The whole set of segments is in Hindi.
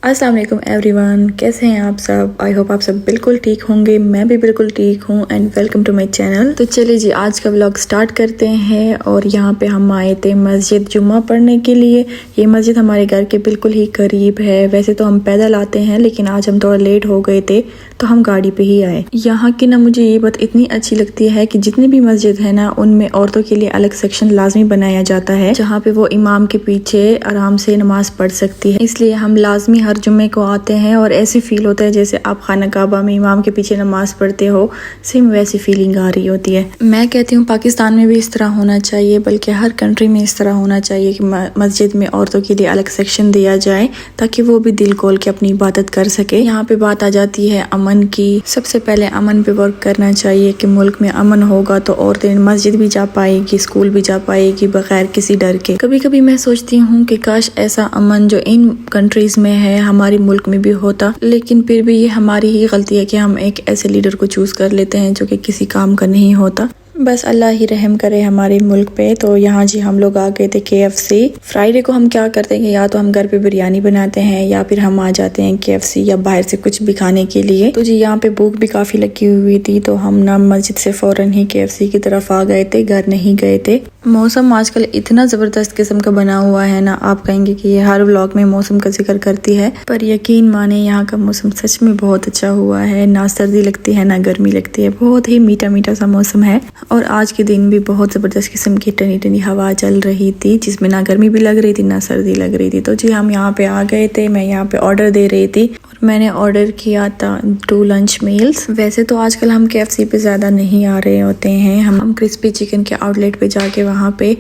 अस्सलाम वालेकुम एवरीवन, कैसे हैं आप सब। आई होप आप सब बिल्कुल ठीक होंगे। मैं भी बिल्कुल ठीक हूँ and welcome to my channel. तो चलिए जी, आज का व्लॉग स्टार्ट करते हैं। और यहाँ पे हम आए थे मस्जिद जुम्मा पढ़ने के लिए। ये मस्जिद हमारे घर के बिल्कुल ही करीब है। वैसे तो हम पैदल आते हैं, लेकिन आज हम थोड़ा लेट हो गए थे तो हम गाड़ी पे ही आए। यहाँ की ना मुझे ये बात इतनी अच्छी लगती है कि जितनी भी मस्जिद है ना, उनमें औरतों के लिए अलग सेक्शन लाजमी बनाया जाता है, जहाँ पे वो इमाम के पीछे आराम से नमाज पढ़ सकती है। इसलिए हम लाजमी हर जुम्मे को आते हैं और ऐसे फील होता है जैसे आप खाना काबा में इमाम के पीछे नमाज पढ़ते हो। सेम वैसी फीलिंग आ रही होती है। मैं कहती हूँ पाकिस्तान में भी इस तरह होना चाहिए, बल्कि हर कंट्री में इस तरह होना चाहिए कि मस्जिद में औरतों के लिए अलग सेक्शन दिया जाए, ताकि वो भी दिल खोल के अपनी इबादत कर सके। यहाँ पे बात आ जाती है अमन की। सबसे पहले अमन पे वर्क करना चाहिए कि मुल्क में अमन होगा तो औरतें मस्जिद भी जा पाएगी, स्कूल भी जा पाएगी बगैर किसी डर के। कभी कभी मैं सोचती हूँ कि काश ऐसा अमन जो इन कंट्रीज में है हमारे मुल्क में भी होता, लेकिन फिर भी ये हमारी ही गलती है कि हम एक ऐसे लीडर को चूज कर लेते हैं जो कि किसी काम का नहीं होता। बस अल्लाह ही रहम करे हमारे मुल्क पे। तो यहाँ जी हम लोग आ गए थे KFC। फ्राइडे को हम क्या करते हैं, या तो हम घर पे बिरयानी बनाते हैं या फिर हम आ जाते हैं KFC या बाहर से कुछ भी खाने के लिए। तो जी यहाँ पे भूख भी काफी लगी हुई थी, तो हम ना मस्जिद से फौरन ही KFC की तरफ आ गए थे, घर नहीं गए थे। मौसम आजकल इतना जबरदस्त किस्म का बना हुआ है ना, आप कहेंगे कि ये हर व्लॉग में मौसम का जिक्र करती है, पर यकीन माने यहाँ का मौसम सच में बहुत अच्छा हुआ है। ना सर्दी लगती है ना गर्मी लगती है, बहुत ही मीठा मीठा सा मौसम है। और आज के दिन भी बहुत ज़बरदस्त किस्म की ठंडी ठंडी हवा चल रही थी, जिसमें ना गर्मी भी लग रही थी ना सर्दी लग रही थी। तो जी हम यहाँ पे आ गए थे। मैं यहाँ पे ऑर्डर दे रही थी और मैंने ऑर्डर किया था 2 लंच मील्स। वैसे तो आजकल हम KFC पे ज़्यादा नहीं आ रहे होते हैं, हम क्रिस्पी चिकन के आउटलेट पे जाके वहाँ पे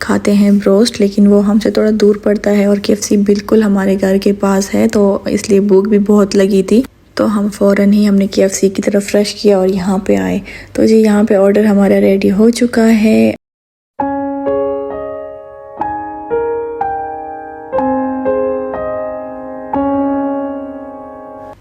खाते हैं ब्रोस्ट, लेकिन वो हमसे थोड़ा दूर पड़ता है और KFC बिल्कुल हमारे घर के पास है, तो इसलिए भूख भी बहुत लगी थी। तो हम फ़ौरन ही हमने KFC की तरफ रश किया और यहाँ पे आए। तो जी यहाँ पे ऑर्डर हमारा रेडी हो चुका है।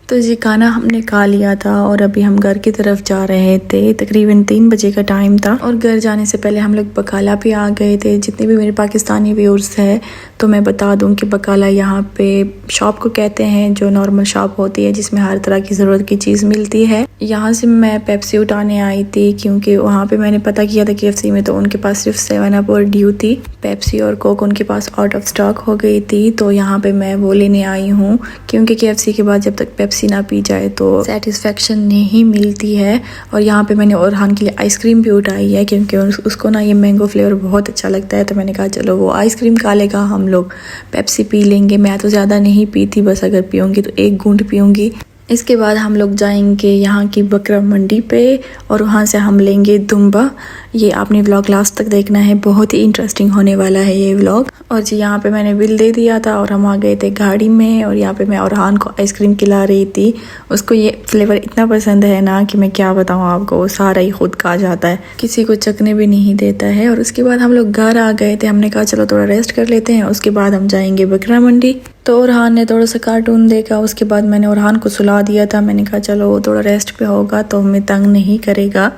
तो जी खाना हमने खा लिया था और अभी हम घर की तरफ जा रहे थे। तकरीबन 3 बजे का टाइम था और घर जाने से पहले हम लोग बकाला भी आ गए थे। जितने भी मेरे पाकिस्तानी व्यूअर्स हैं तो मैं बता दूं कि बकाला यहाँ पे शॉप को कहते हैं, जो नॉर्मल शॉप होती है जिसमें हर तरह की ज़रूरत की चीज़ मिलती है। यहाँ से मैं पेप्सी उठाने आई थी, क्योंकि वहाँ पे मैंने पता किया था KFC में, तो उनके पास सिर्फ 7 अप और ड्यू थी। पेप्सी और कोक उनके पास आउट ऑफ स्टॉक हो गई थी, तो यहाँ पे मैं वो लेने आई हूँ, क्योंकि KFC के बाद जब तक पेप्सी ना पी जाए तो सेटिस्फेक्शन नहीं मिलती है। और यहाँ पे मैंने ओरहान के लिए आइसक्रीम भी उठाई है, क्योंकि उसको ना ये मैंगो फ्लेवर बहुत अच्छा लगता है। तो मैंने कहा चलो वो आइसक्रीम खा लेगा, हम लोग पेप्सी पी लेंगे। मैं तो ज़्यादा नहीं पीती, बस अगर पीऊँगी तो 1 घूंट पीऊँगी। इसके बाद हम लोग जाएंगे यहाँ की बकरा मंडी पे और वहाँ से हम लेंगे दुम्बा। ये आपने व्लॉग लास्ट तक देखना है, बहुत ही इंटरेस्टिंग होने वाला है ये व्लॉग। और जी यहाँ पे मैंने बिल दे दिया था और हम आ गए थे गाड़ी में। और यहाँ पे मैं ओरहान को आइसक्रीम खिला रही थी। उसको ये फ्लेवर इतना पसंद है ना कि मैं क्या बताऊँ आपको, वो सारा ही खुद खा जाता है, किसी को चखने भी नहीं देता है। और उसके बाद हम लोग घर आ गए थे। हमने कहा चलो थोड़ा रेस्ट कर लेते हैं, उसके बाद हम जाएंगे बकरा मंडी। तो ओरहान ने थोड़ा सा कार्टून देखा, उसके बाद मैंने ओरहान को सुला दिया था। मैंने कहा चलो वो थोड़ा रेस्ट पे होगा तो हमें तंग नहीं करेगा।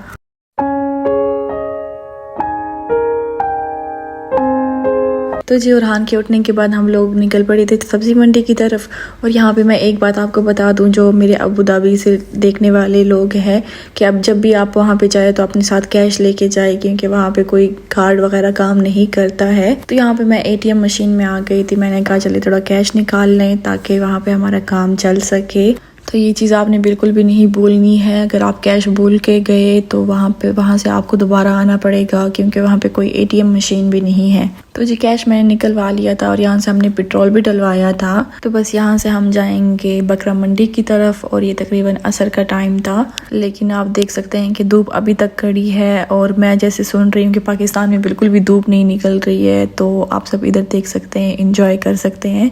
तो जी ओरहान के उठने के बाद हम लोग निकल पड़े थे सब्जी मंडी की तरफ। और यहाँ पे मैं एक बात आपको बता दूं, जो मेरे अबू धाबी से देखने वाले लोग हैं, कि अब जब भी आप वहाँ पे जाए तो अपने साथ कैश लेके जाए, क्योंकि वहाँ पे कोई कार्ड वगैरह काम नहीं करता है। तो यहाँ पे मैं ATM मशीन में आ गई थी। मैंने कहा चलिए थोड़ा कैश निकाल लें ताकि वहाँ पे हमारा काम चल सके। तो ये चीज़ आपने बिल्कुल भी नहीं भूलनी है। अगर आप कैश भूल के गए तो वहाँ से आपको दोबारा आना पड़ेगा, क्योंकि वहाँ पे कोई ATM मशीन भी नहीं है। तो जी कैश मैंने निकलवा लिया था और यहाँ से हमने पेट्रोल भी डलवाया था। तो बस यहाँ से हम जाएंगे बकरा मंडी की तरफ। और ये तकरीबन असर का टाइम था, लेकिन आप देख सकते हैं कि धूप अभी तक खड़ी है। और मैं जैसे सुन रही हूँ कि पाकिस्तान में बिल्कुल भी धूप नहीं निकल रही है, तो आप सब इधर देख सकते हैं, इंजॉय कर सकते हैं।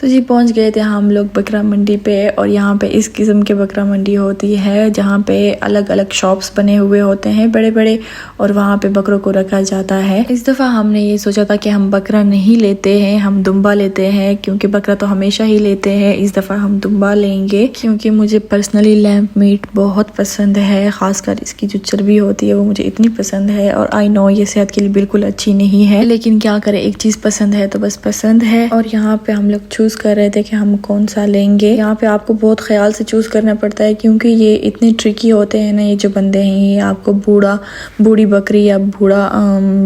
तो जी पहुंच गए थे हम लोग बकरा मंडी पे। और यहाँ पे इस किस्म के बकरा मंडी होती है जहाँ पे अलग अलग शॉप्स बने हुए होते हैं बड़े बड़े, और वहाँ पे बकरों को रखा जाता है। इस दफ़ा हमने ये सोचा था कि हम बकरा नहीं लेते हैं, हम दुम्बा लेते हैं, क्योंकि बकरा तो हमेशा ही लेते हैं। इस दफ़ा हम दुम्बा लेंगे क्योंकि मुझे पर्सनली लैम्प मीट बहुत पसंद है, ख़ासकर इसकी जो चर्बी होती है वो मुझे इतनी पसंद है। और आई नो ये सेहत के लिए बिल्कुल अच्छी नहीं है, लेकिन क्या करें, एक चीज़ पसंद है तो बस पसंद है। और यहाँ पे हम लोग चूज़ कर रहे थे कि हम कौन सा लेंगे। यहाँ पे आपको बहुत ख्याल से चूज़ करना पड़ता है क्योंकि ये इतने ट्रिकी होते हैं ना, ये जो बंदे हैं ये आपको बूढ़ी बकरी या बूढ़ा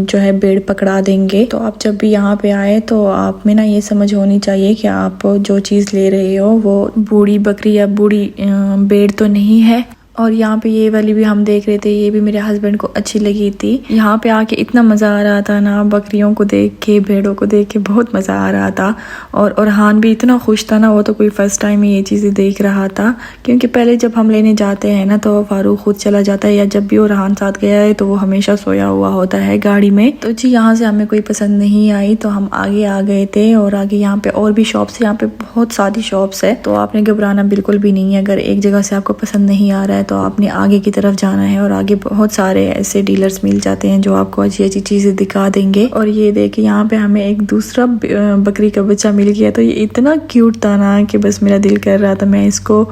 जो है भेड़ पकड़ा देंगे। तो आप जब भी यहाँ पे आए तो आप में ना ये समझ होनी चाहिए कि आप जो चीज़ ले रहे हो वो बूढ़ी बकरी या बूढ़ी भेड़ तो नहीं है। और यहाँ पे ये वाली भी हम देख रहे थे, ये भी मेरे हस्बैंड को अच्छी लगी थी। यहाँ पे आके इतना मज़ा आ रहा था ना, बकरियों को देख के, भेड़ों को देख के बहुत मज़ा आ रहा था। और हान भी इतना खुश था ना, वो तो कोई फ़र्स्ट टाइम ही ये चीज़ें देख रहा था। क्योंकि पहले जब हम लेने जाते हैं ना तो फारूक खुद चला जाता है, या जब भी वो रहान साथ गया है तो वो हमेशा सोया हुआ होता है गाड़ी में। तो जी यहाँ से हमें कोई पसंद नहीं आई तो हम आगे आ गए थे। और आगे यहाँ पे और भी शॉप्स, यहाँ पे बहुत सारी शॉप्स है, तो आपने घबराना बिल्कुल भी नहीं है। अगर एक जगह से आपको पसंद नहीं आ रहा है तो आपने आगे की तरफ जाना है, और आगे बहुत सारे ऐसे डीलर्स मिल जाते हैं जो आपको अच्छी अच्छी चीज़ें दिखा देंगे। और ये देखिए यहाँ पे हमें एक दूसरा बकरी का बच्चा मिल गया, तो ये इतना क्यूट था ना कि बस मेरा दिल कर रहा था मैं इसको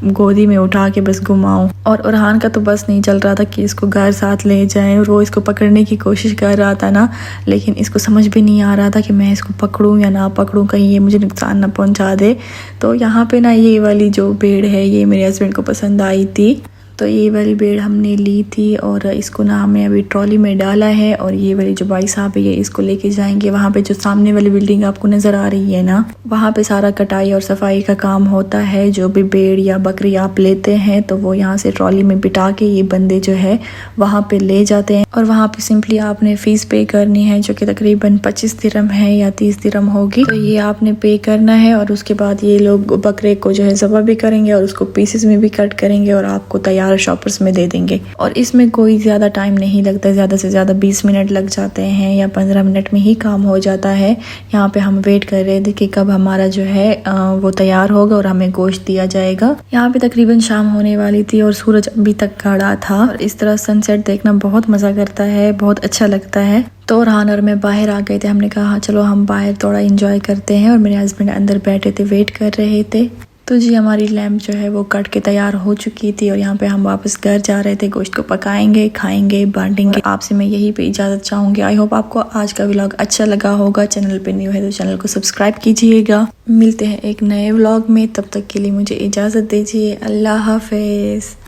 गोदी में उठा के बस घुमाऊं। और अरहान का तो बस नहीं चल रहा था कि इसको घर साथ ले जाएं, और वो इसको पकड़ने की कोशिश कर रहा था ना, लेकिन इसको समझ भी नहीं आ रहा था कि मैं इसको पकड़ूं या ना पकड़ूं, कहीं ये मुझे नुकसान ना पहुंचा दे। तो यहाँ पे ना ये वाली जो भेड़ है ये मेरे हस्बैंड को पसंद आई थी, तो ये वाली भेड़ हमने ली थी। और इसको ना हमें अभी ट्रॉली में डाला है। और ये वाली जो भाई साहब है ये इसको लेके जाएंगे वहाँ पे, जो सामने वाली बिल्डिंग आपको नज़र आ रही है ना, वहाँ पे सारा कटाई और सफाई का काम होता है। जो भी भेड़ या बकरी आप लेते हैं तो वो यहाँ से ट्रॉली में बिठा के ये बंदे जो है वहाँ पे ले जाते हैं। और वहाँ पे सिंपली आपने फ़ीस पे करनी है, जो कि तकरीबन 25 दिरहम है या 30 दिरहम होगी। तो ये आपने पे करना है, और उसके बाद ये लोग बकरे को जो है ज़बह भी करेंगे और उसको पीसेस में भी कट करेंगे और आपको तैयार शॉपर्स में दे देंगे। और इसमें कोई ज़्यादा टाइम नहीं लगता, ज़्यादा से ज़्यादा 20 मिनट लग जाते हैं या 15 मिनट में ही काम हो जाता है। यहाँ पे हम वेट कर रहे थे कि कब हमारा जो है वो तैयार होगा और हमें गोश्त दिया जाएगा। यहाँ पे तकरीबन शाम होने वाली थी और सूरज अभी तक खड़ा था। और इस तरह सनसेट देखना बहुत मज़ा करता है, बहुत अच्छा लगता है। तो रहान और मैं बाहर आ गए थे, हमने कहा चलो हम बाहर थोड़ा इंजॉय करते हैं। और मेरे हस्बैंड अंदर बैठे थे, वेट कर रहे थे। तो जी हमारी लैम्प जो है वो कट के तैयार हो चुकी थी, और यहाँ पे हम वापस घर जा रहे थे। गोश्त को पकाएंगे, खाएंगे, बांटेंगे। आपसे मैं यही पे इजाज़त चाहूँगी। आई होप आपको आज का व्लॉग अच्छा लगा होगा। चैनल पे न्यू है तो चैनल को सब्सक्राइब कीजिएगा। मिलते हैं एक नए व्लॉग में, तब तक के लिए मुझे इजाज़त दीजिए। अल्लाह हाफिज़।